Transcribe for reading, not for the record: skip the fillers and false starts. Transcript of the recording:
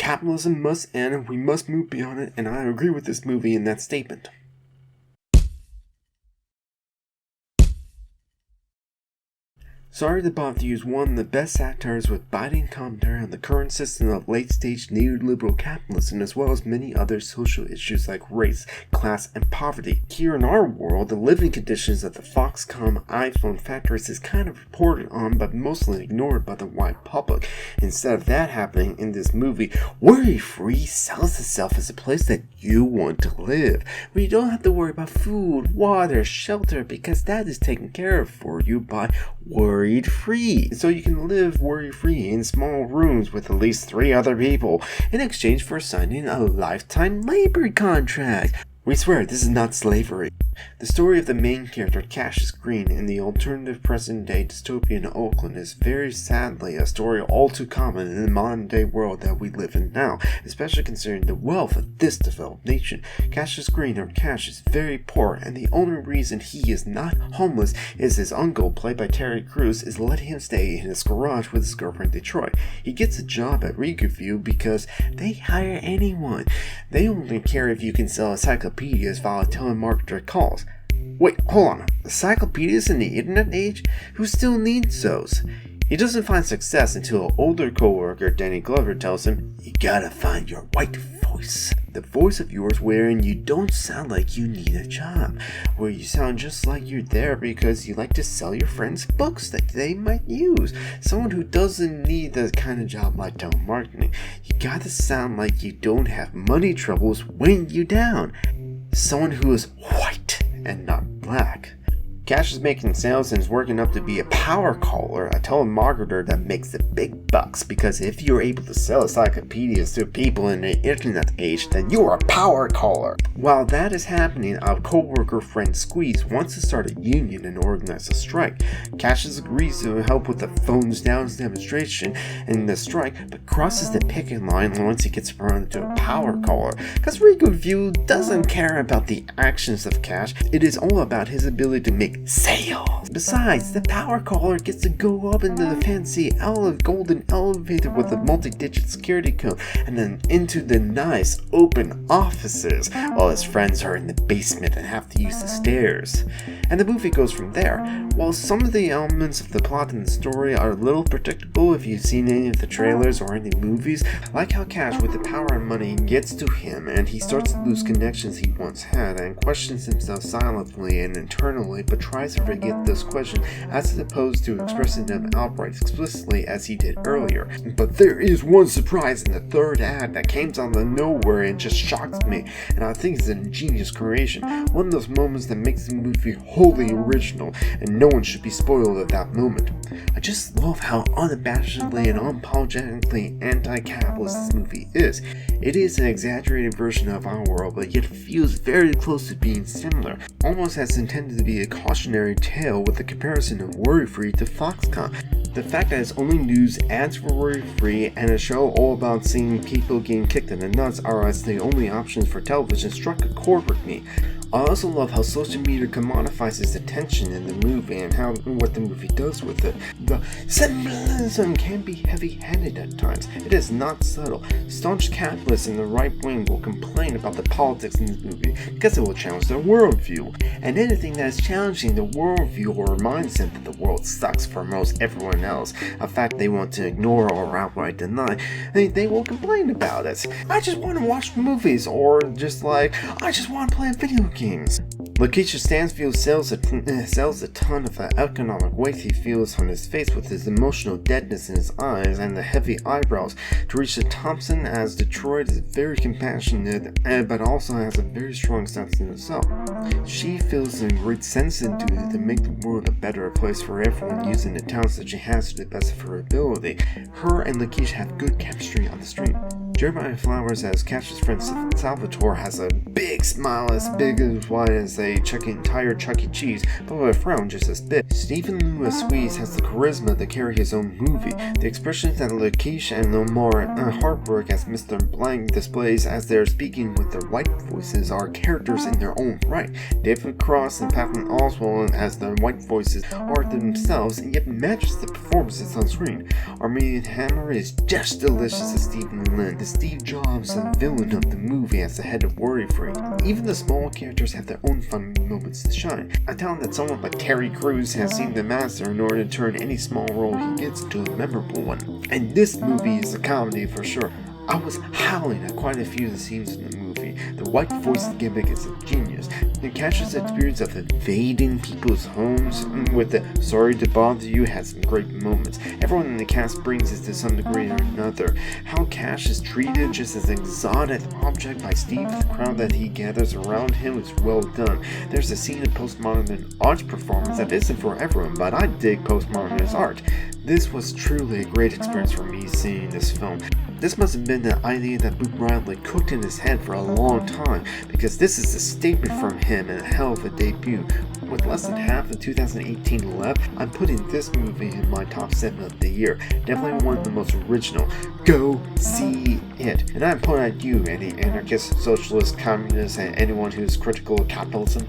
Capitalism must end and we must move beyond it, and I agree with this movie in that statement. Sorry to Bother You is one of the best satires with biting commentary on the current system of late-stage neoliberal capitalism, as well as many other social issues like race, class, and poverty. Here in our world, the living conditions of the Foxconn iPhone factories is kind of reported on, but mostly ignored by the wide public. Instead of that happening in this movie, Worry Free sells itself as a place that you want to live, where you don't have to worry about food, water, shelter, because that is taken care of for you by Worry Free. So you can live worry-free in small rooms with at least 3 other people in exchange for signing a lifetime labor contract. We swear this is not slavery. The story of the main character, Cassius Green, in the alternative present-day dystopian Oakland is very sadly a story all too common in the modern-day world that we live in now, especially considering the wealth of this developed nation. Cassius Green, or Cash, is very poor, and the only reason he is not homeless is his uncle, played by Terry Crews, is letting him stay in his garage with his girlfriend Detroit. He gets a job at Review because they hire anyone. They only care if you can sell encyclopedias via telemarketer calls. Wait, hold on. Encyclopedias in the internet age? Who still needs those? He doesn't find success until an older co-worker, Danny Glover, tells him, "You gotta find your white voice. The voice of yours wherein you don't sound like you need a job, where you sound just like you're there because you like to sell your friends books that they might use. Someone who doesn't need the kind of job like telemarketing. You gotta sound like you don't have money troubles weighing you down. Someone who is white and not black." Cash is making sales and is working up to be a power caller, a telemarketer that makes the big bucks, because if you're able to sell encyclopedias to people in the internet age, then you're a power caller. While that is happening, our co-worker friend Squeeze wants to start a union and organize a strike. Cassius agrees to help with the phones down demonstration in the strike, but crosses the picket line once he gets promoted to a power caller, because Review doesn't care about the actions of Cash. It is all about his ability to make sales. Besides, the power caller gets to go up into the fancy golden elevator with a multi-digit security code and then into the nice open offices, while his friends are in the basement and have to use the stairs. And the movie goes from there. While some of the elements of the plot and the story are a little predictable if you've seen any of the trailers or any movies, like how Cash with the power and money gets to him and he starts to lose connections he once had and questions himself silently and internally, but tries to forget those questions as opposed to expressing them outright explicitly as he did earlier. But there is one surprise in the third act that came out of nowhere and just shocked me, and I think it's an ingenious creation. One of those moments that makes the movie wholly original, and no one should be spoiled at that moment. I just love how unabashedly and unapologetically anti-capitalist this movie is. It is an exaggerated version of our world, but yet feels very close to being similar, almost as intended to be a cautionary tale with the comparison of Worry Free to Foxconn. The fact that it's only news, ads for Worry Free, and a show all about seeing people getting kicked in the nuts are as the only options for television struck a chord with me. I also love how social media commodifies its attention in the movie and what the movie does with it. The symbolism can be heavy-handed at times. It is not subtle. Staunch capitalists in the right wing will complain about the politics in this movie because it will challenge their worldview. And anything that is challenging the worldview or reminds them that the world sucks for most everyone else, a fact they want to ignore or outright deny, they will complain about it. I just want to watch movies, or just like, I just want to play video games. Lakeisha Stansfield sells a ton of the economic weight he feels on his face with his emotional deadness in his eyes and the heavy eyebrows. Teresa Thompson as Detroit is very compassionate, but also has a very strong sense in herself. She feels a great sense into it to make the world a better place for everyone using the talents that she has to the best of her ability. Her and Lakeisha have good chemistry on the screen. Jeremiah Flowers as Cash's friend Salvatore has a big smile as big as wide as a entire Chuck E. Cheese, but with a frown just as big. Stephen Lewis Squeeze has the charisma to carry his own movie. The expressions that Lakeisha and Lamar Hartberg as Mr. Blank displays as they're speaking with their white voices are characters in their own right. David Cross and Patton Oswalt as their white voices are themselves and yet matches the performances on screen. Armenian Hammer is just delicious as Stephen Lynn. Steve Jobs, the villain of the movie, as the head of Worry-Free. Even the small characters have their own fun moments to shine. A talent that someone like Terry Crews has seemed to master in order to turn any small role he gets into a memorable one. And this movie is a comedy for sure. I was howling at quite a few of the scenes in the movie. The white voice gimmick is a genius. It captures the experience of invading people's homes, and with the "sorry to bother you" has some great moments. Everyone in the cast brings it to some degree or another. How Cash is treated just as an exotic object by Steve, the crowd that he gathers around him, is well done. There's a scene in postmodern art performance that isn't for everyone, but I dig postmodernist art. This was truly a great experience for me seeing this film. This must have been the idea that Luke Bradley cooked in his head for a long time, because this is a statement from him and a hell of a debut. With less than half of 2018 left, I'm putting this movie in my top 7 of the year. Definitely one of the most original. Go see it. And I'm pointing at you, any anarchist, socialist, communist, and anyone who's critical of capitalism.